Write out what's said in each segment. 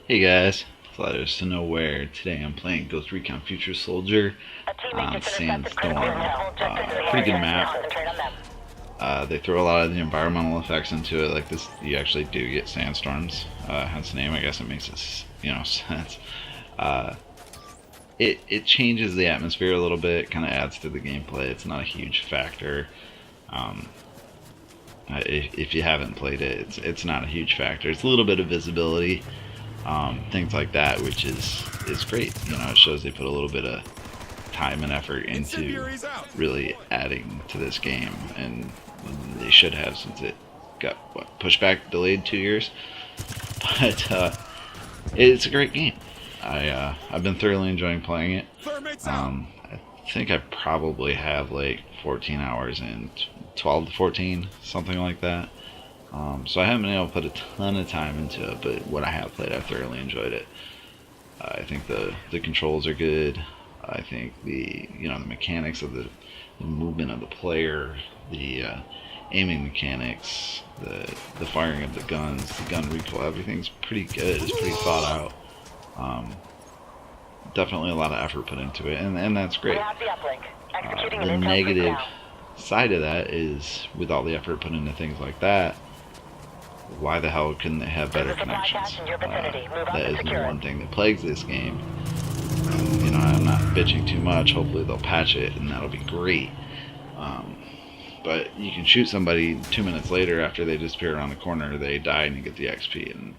Hey guys, Flyers to Nowhere. Today I'm playing Ghost Recon Future Soldier on Sandstorm. Pretty good map. They throw a lot of the environmental effects into it, like this. You actually do get sandstorms. Hence the name. I guess it makes sense. Uh, it changes the atmosphere a little bit. Kind of adds to the gameplay. It's not a huge factor. Um, if you haven't played it, it's not a huge factor. It's a little bit of visibility. Things like that, which is great. It shows they put a little bit of time and effort into really adding to this game, and they should have, since it got pushed back, delayed 2 years. But it's a great game. I've been thoroughly enjoying playing it. I think I probably have like 14 hours in, 12 to 14, something like that. So I haven't been able to put a ton of time into it, but what I have played, I've thoroughly enjoyed it. I think the controls are good. I think the mechanics of the movement of the player, the aiming mechanics, the firing of the guns, the gun recoil, everything's pretty good. It's pretty thought out. Definitely a lot of effort put into it, and that's great. The negative side of that is, with all the effort put into things like that, why the hell couldn't they have better connections? That is the one thing that plagues this game. I'm not bitching too much. Hopefully they'll patch it and that'll be great. But you can shoot somebody 2 minutes later after they disappear around the corner, they die and you get the XP. And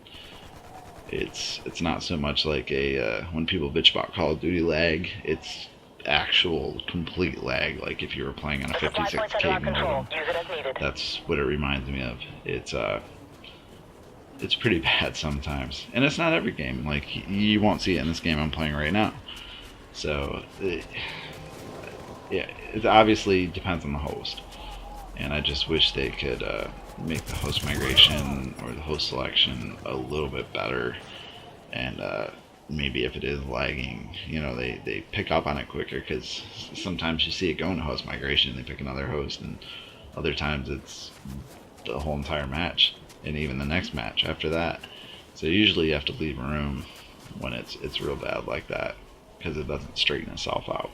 it's not so much like when people bitch about Call of Duty lag, it's actual complete lag. Like if you were playing on a 56K modem, that's what it reminds me of. It's pretty bad sometimes, and it's not every game. Like, you won't see it in this game I'm playing right now. So yeah, it obviously depends on the host, and I just wish they could make the host migration or the host selection a little bit better. And maybe if it is lagging, they pick up on it quicker, because sometimes you see it going to host migration, they pick another host, and other times it's the whole entire match, and even the next match after that. So usually you have to leave room when it's real bad like that, because it doesn't straighten itself out.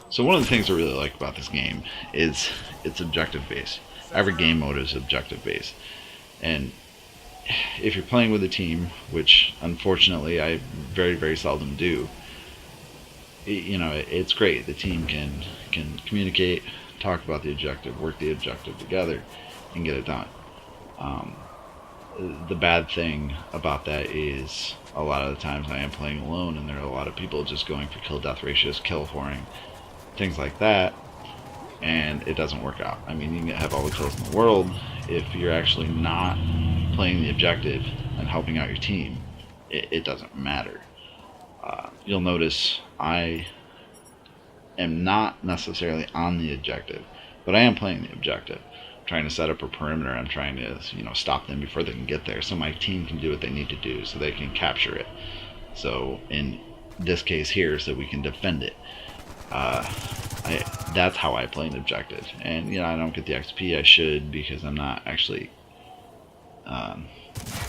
So one of the things I really like about this game is it's objective based. Every game mode is objective based, and if you're playing with a team, which unfortunately I very, very seldom do, it's great. The team can communicate, talk about the objective, work the objective together, and get it done. The bad thing about that is, a lot of the times I am playing alone, and there are a lot of people just going for kill death ratios, kill whoring, things like that, and it doesn't work out. I mean, you can have all the kills in the world, if you're actually not playing the objective and helping out your team, it doesn't matter. You'll notice I am not necessarily on the objective, but I am playing the objective. I'm trying to set up a perimeter. I'm trying to stop them before they can get there, so my team can do what they need to do, so they can capture it. So in this case here, so we can defend it. That's how I play an objective, and I don't get the XP I should, because I'm not actually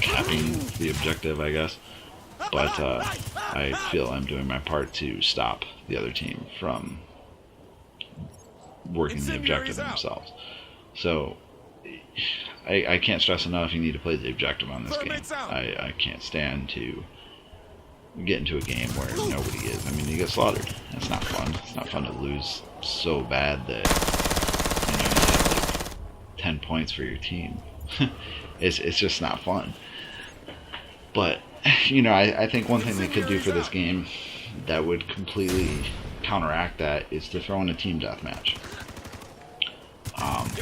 capping the objective, I guess. But I feel I'm doing my part to stop the other team from working the objective themselves. So I can't stress enough, you need to play the objective on this game. I can't stand to get into a game where nobody is. I mean, you get slaughtered. It's not fun. It's not fun to lose so bad that you have like 10 points for your team. It's just not fun. But I think one thing they could do for this game that would completely counteract that is to throw in a team deathmatch.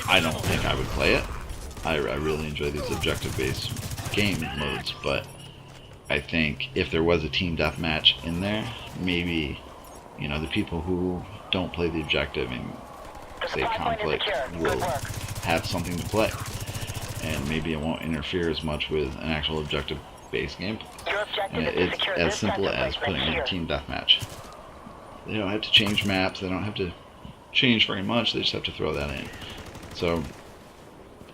I don't think I would play it. I really enjoy these objective-based game modes, but I think if there was a team deathmatch in there, maybe the people who don't play the objective in, say, conflict will have something to play, and maybe it won't interfere as much with an actual objective-based gameplay. And it's as simple as putting in a team deathmatch. They don't have to change maps. They don't have to change very much. They just have to throw that in. So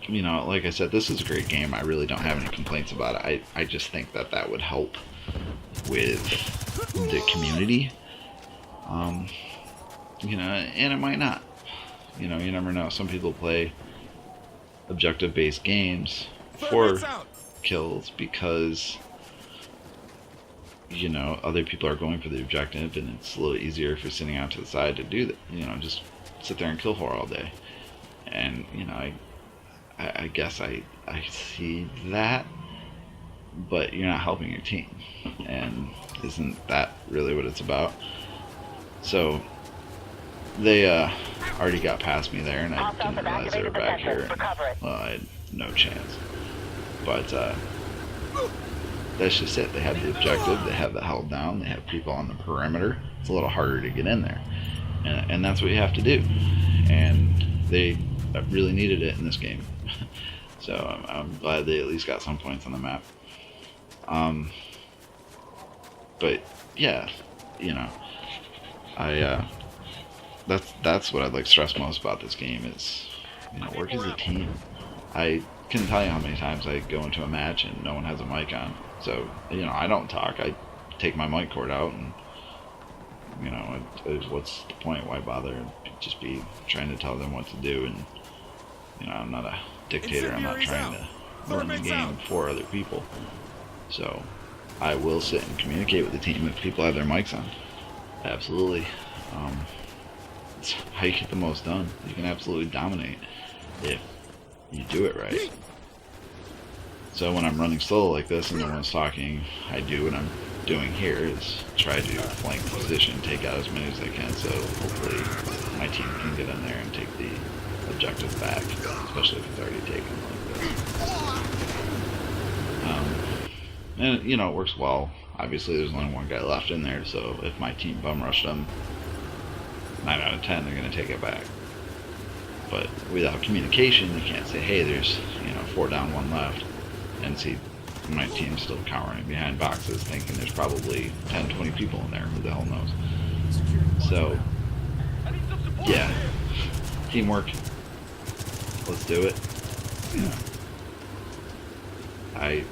you know, like I said, this is a great game. I really don't have any complaints about it. I just think that that would help with the community. You know, and it might not. You know, you never know. Some people play objective-based games for kills because, you know, other people are going for the objective, and it's a little easier if you're sitting out to the side to do that. You know, just sit there and kill horror all day. And, you know, I guess I see that, but you're not helping your team, and isn't that really what it's about? So they already got past me there, and I didn't realize they were back here. Well, I had no chance. But that's just it. They have the objective, they have the held down, they have people on the perimeter. It's a little harder to get in there, and that's what you have to do. And they really needed it in this game. So I'm glad they at least got some points on the map. But yeah, you know, that's what I'd like to stress most about this game is, you know, work as a team. I couldn't tell you how many times I go into a match and no one has a mic on. So, you know, I don't talk. I take my mic cord out, and, you know, what's the point? Why bother? Just be trying to tell them what to do. And, you know, I'm not a dictator. I'm not trying to run the game for other people. So I will sit and communicate with the team if people have their mics on. Absolutely. It's how you get the most done. You can absolutely dominate if you do it right. So when I'm running solo like this and no one's talking, I do what I'm doing here is try to flank position, take out as many as I can, so hopefully my team can get in there and take the objective back, especially if it's already taken like this. And, you know, it works well. Obviously there's only one guy left in there, so if my team bum rushed them, 9 out of 10 they're going to take it back. But without communication, you can't say, hey, there's, you know, 4 down, 1 left, and see my team still cowering behind boxes thinking there's probably 10, 20 people in there. Who the hell knows? So, yeah. Teamwork. Let's do it. Yeah. I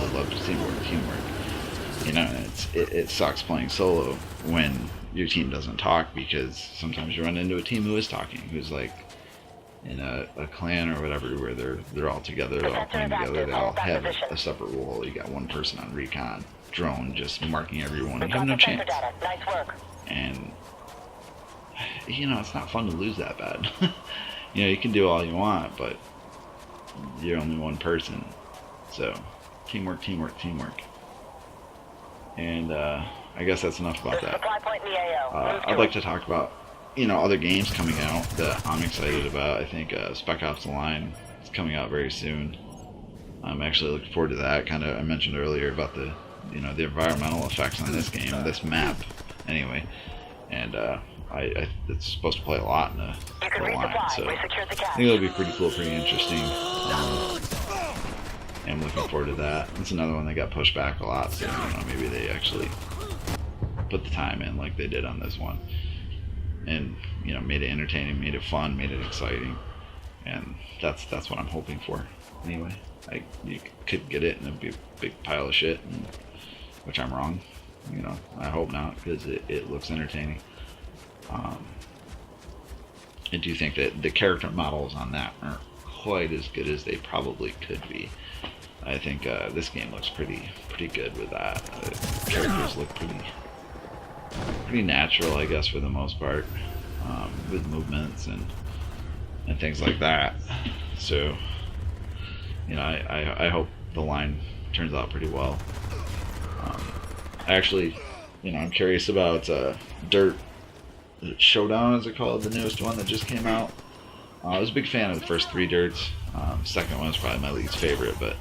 would love to see more teamwork. You know, it sucks playing solo when your team doesn't talk, because sometimes you run into a team who is talking, who's like in a clan or whatever, where they're all together, they're all playing together, they all have a separate role. You got one person on recon, drone, just marking everyone. You have no chance. And, you know, it's not fun to lose that bad. You know, you can do all you want, but you're only one person. So, teamwork, teamwork, teamwork. And I guess that's enough about that. I'd like to talk about, you know, other games coming out that I'm excited about. I think Spec Ops: The Line is coming out very soon. I'm actually looking forward to that. Kind of, I mentioned earlier about the, you know, the environmental effects on this game, this map, anyway. And it's supposed to play a lot in the line, so I think it'll be pretty cool, pretty interesting. I'm looking forward to that. It's another one that got pushed back a lot, so, you know, maybe they actually put the time in like they did on this one, and, you know, made it entertaining, made it fun, made it exciting, and that's what I'm hoping for. Anyway, you could get it and it'd be a big pile of shit, which I'm wrong. You know, I hope not, because it looks entertaining. I do think that the character models on that aren't quite as good as they probably could be. I think this game looks pretty good with that. The characters look pretty natural, I guess, for the most part, with movements and things like that. So, you know, I hope the line turns out pretty well. Actually, you know, I'm curious about Dirt Showdown, is it called, the newest one that just came out. I was a big fan of the first 3 Dirts. Second one was probably my least favorite, but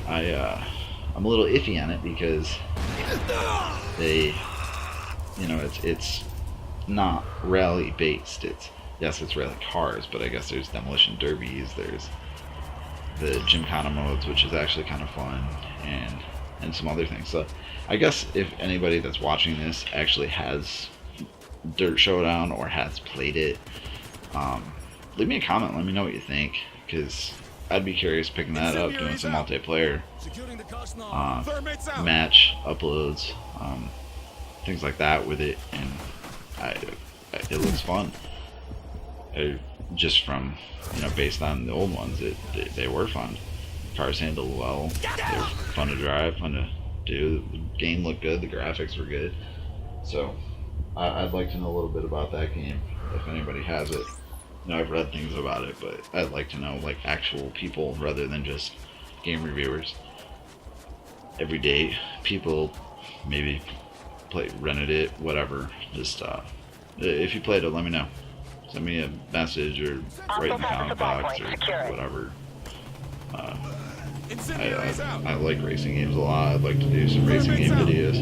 I'm a little iffy on it because they, you know, it's not rally based. Yes, it's rally cars, but I guess there's demolition derbies, there's the Gymkhana modes, which is actually kind of fun, and some other things. So I guess if anybody that's watching this actually has Dirt Showdown or has played it, leave me a comment. Let me know what you think, because I'd be curious picking that up, doing some multiplayer match uploads, things like that with it, and it looks fun. Just from, you know, based on the old ones, they were fun. Cars handled well. They were fun to drive, fun to do. The game looked good. The graphics were good. So I'd like to know a little bit about that game if anybody has it. You know, I've read things about it, but I'd like to know like actual people rather than just game everyday people. Maybe rented it, whatever. Just if you played it, let me know. Send me a message or write in the comment box or whatever. I like racing games a lot. I'd like to do some racing game videos.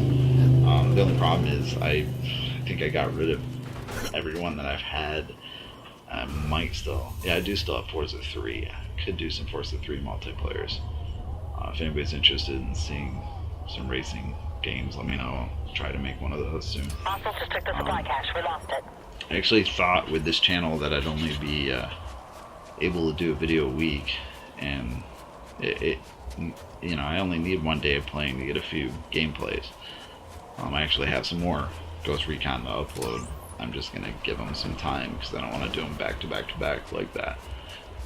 The only problem is I think I got rid of everyone that I've had. I might still. Yeah, I do still have Forza 3. I could do some Forza 3 multiplayers. If anybody's interested in seeing some racing games, let me know. I'll try to make one of those soon. Just took the supply cache. We lost it. I actually thought with this channel that I'd only be able to do a video a week, and you know, I only need one day of playing to get a few gameplays. I actually have some more Ghost Recon to upload. I'm just gonna give them some time because I don't want to do them back to back to back like that.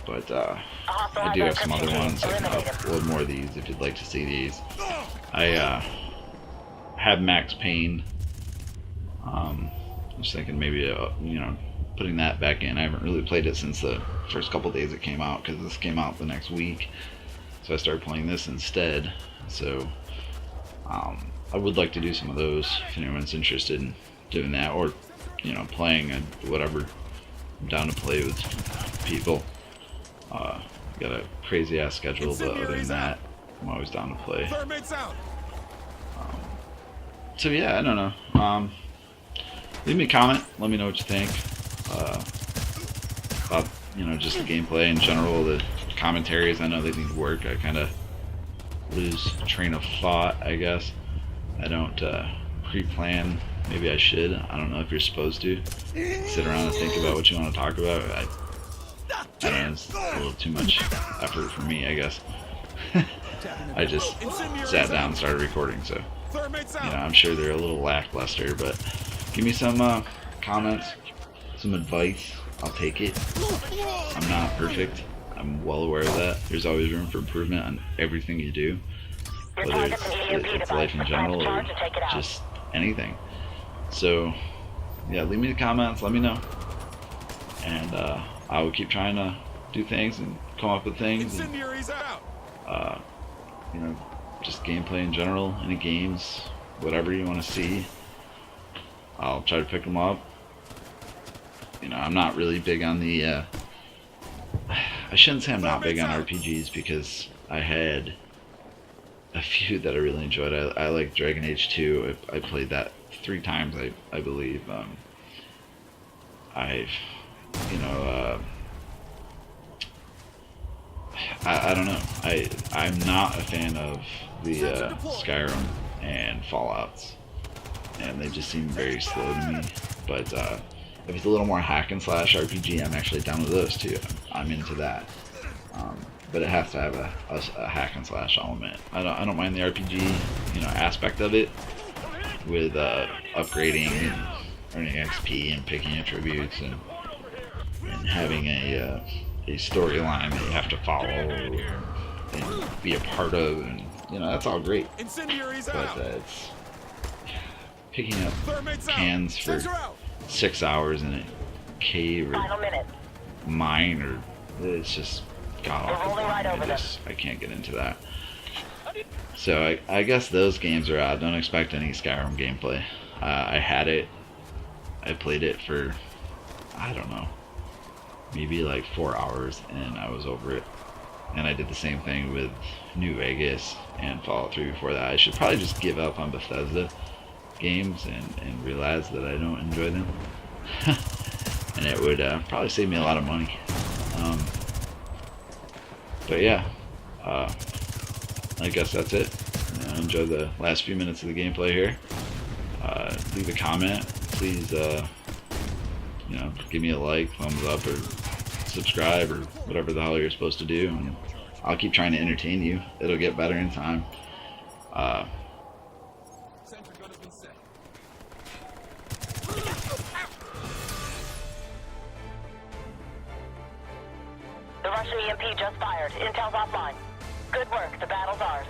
But I do have some other ones. I can upload more of these if you'd like to see these. I have Max Payne. I'm just thinking maybe you know, putting that back in. I haven't really played it since the first couple days it came out because this came out the next week. So I started playing this instead. So I would like to do some of those if anyone's interested in doing that, or you know, playing whatever. I'm down to play with people. Got a crazy ass schedule, but other than that, I'm always down to play. So yeah, I don't know. Leave me a comment. Let me know what you think about, you know, just the gameplay in general, the commentaries. I know they need work. I kind of lose train of thought, I guess. I don't pre-plan. Maybe I should. I don't know if you're supposed to sit around and think about what you want to talk about. I don't know, it's a little too much effort for me, I guess. I just sat down and started recording, so you know, I'm sure they're a little lackluster, but give me some comments, some advice. I'll take it. I'm not perfect. I'm well aware of that. There's always room for improvement on everything you do, whether it's life in general or just anything. So yeah, leave me the comments, let me know, and I will keep trying to do things and come up with things, and, you know, just gameplay in general, any games, whatever you want to see, I'll try to pick them up. You know, I'm not really big on the I shouldn't say I'm not big on RPGs, because I had a few that I really enjoyed. I like Dragon Age 2. I played that 3 times, I believe. I've, you know, I don't know. I'm not a fan of the Skyrim and Fallouts, and they just seem very slow to me. But if it's a little more hack and slash RPG, I'm actually down with those too. I'm into that. But it has to have a hack and slash element. I don't mind the RPG, you know, aspect of it, with upgrading and earning XP and picking attributes and having a storyline that you have to follow and be a part of, and you know, that's all great. But it's picking up cans for 6 hours in a cave or mine, or it's just god awful. I can't get into that. So I guess those games are out. Don't expect any Skyrim gameplay. I had it. I played it for, I don't know, maybe like 4 hours, and I was over it. And I did the same thing with New Vegas and Fallout 3 before that. I should probably just give up on Bethesda games and realize that I don't enjoy them. And it would probably save me a lot of money. But yeah, I guess that's it. Enjoy the last few minutes of the gameplay here. Leave a comment. Please, you know, give me a like, thumbs up, or subscribe, or whatever the hell you're supposed to do, and I'll keep trying to entertain you. It'll get better in time. The Russian EMP just fired. Intel's offline. Good work. The battle's ours.